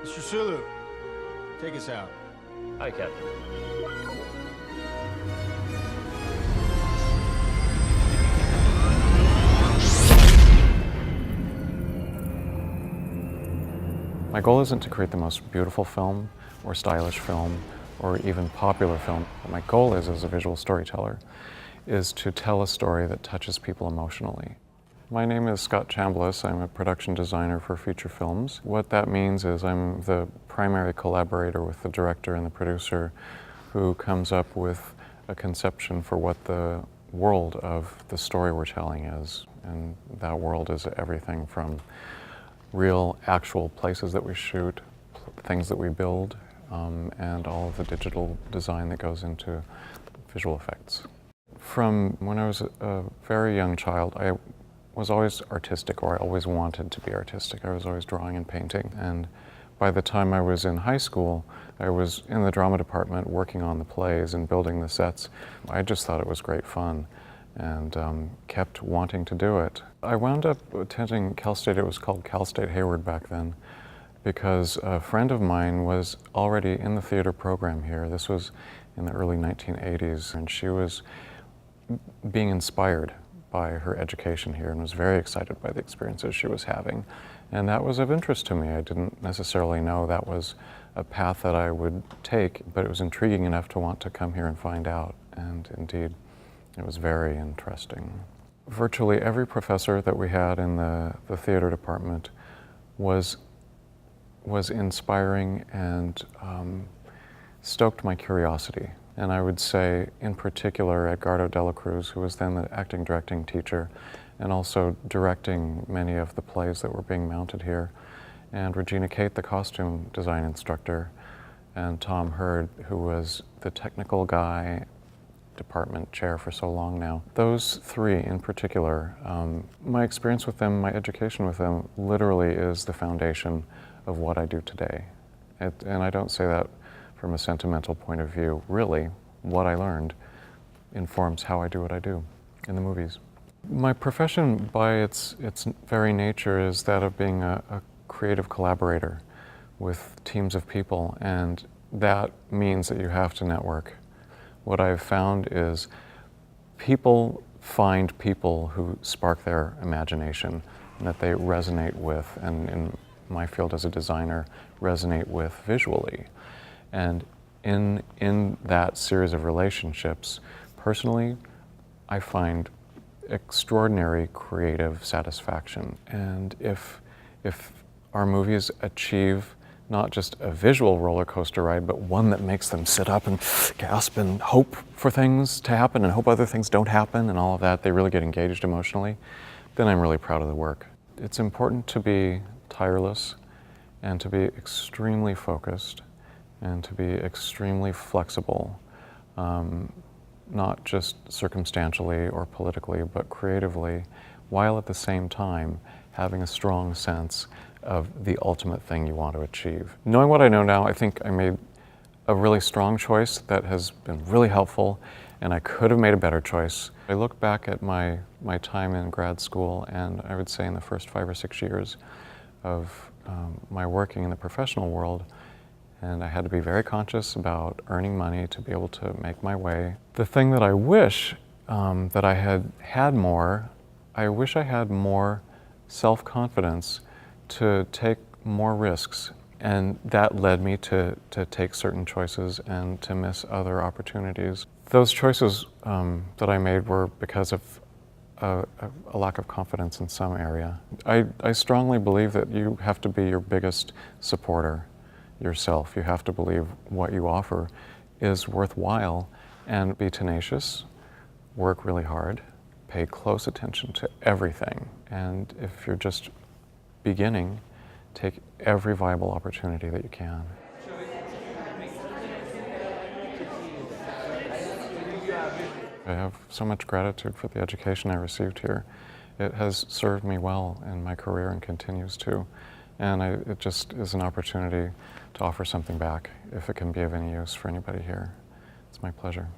Mr. Sulu, take us out. Hi, Captain. My goal isn't to create the most beautiful film or stylish film or even popular film. What my goal is, as a visual storyteller, is to tell a story that touches people emotionally. My name is Chambliss. I'm a production designer for feature films. What that means is I'm the primary collaborator with the director and the producer who comes up with a conception for what the world of the story we're telling is. And that world is everything from real, actual places that we shoot, things that we build, and all of the digital design that goes into visual effects. From when I was a very young child, I was always artistic, or I always wanted to be artistic. I was always drawing and painting. And by the time I was in high school, I was in the drama department working on the plays and building the sets. I just thought it was great fun and kept wanting to do it. I wound up attending Cal State. It was called Cal State Hayward back then, because a friend of mine was already in the theater program here. This was in the early 1980s, and she was being inspired by her education here and was very excited by the experiences she was having. And that was of interest to me. I didn't necessarily know that was a path that I would take, but it was intriguing enough to want to come here and find out. And indeed, it was very interesting. Virtually every professor that we had in the theater department was inspiring and stoked my curiosity. And I would say, in particular, Edgardo Cruz, who was then the acting directing teacher, and also directing many of the plays that were being mounted here, and Regina Cate, the costume design instructor, and Tom Hurd, who was the technical guy, department chair for so long now. Those three in particular, my experience with them, my education with them, literally is the foundation of what I do today. And I don't say that from a sentimental point of view. Really, what I learned informs how I do what I do in the movies. My profession, by its very nature, is that of being a creative collaborator with teams of people, and that means that you have to network. What I've found is people find people who spark their imagination and that they resonate with, and in my field as a designer, resonate with visually. And in that series of relationships, personally, I find extraordinary creative satisfaction. And if our movies achieve not just a visual roller coaster ride, but one that makes them sit up and gasp and hope for things to happen and hope other things don't happen and all of that, they really get engaged emotionally, then I'm really proud of the work. It's important to be tireless and to be extremely focused and to be extremely flexible, not just circumstantially or politically, but creatively, while at the same time having a strong sense of the ultimate thing you want to achieve. Knowing what I know now, I think I made a really strong choice that has been really helpful, and I could have made a better choice. I look back at my time in grad school, and I would say in the first 5 or 6 years of my working in the professional world, and I had to be very conscious about earning money to be able to make my way. The thing that I wish that I had more, I wish I had more self-confidence to take more risks, and that led me to take certain choices and to miss other opportunities. Those choices that I made were because of a lack of confidence in some area. I strongly believe that you have to be your biggest supporter yourself. You have to believe what you offer is worthwhile and be tenacious, work really hard, pay close attention to everything, and if you're just beginning, take every viable opportunity that you can. I have so much gratitude for the education I received here. It has served me well in my career and continues to. And it just is an opportunity to offer something back if it can be of any use for anybody here. It's my pleasure.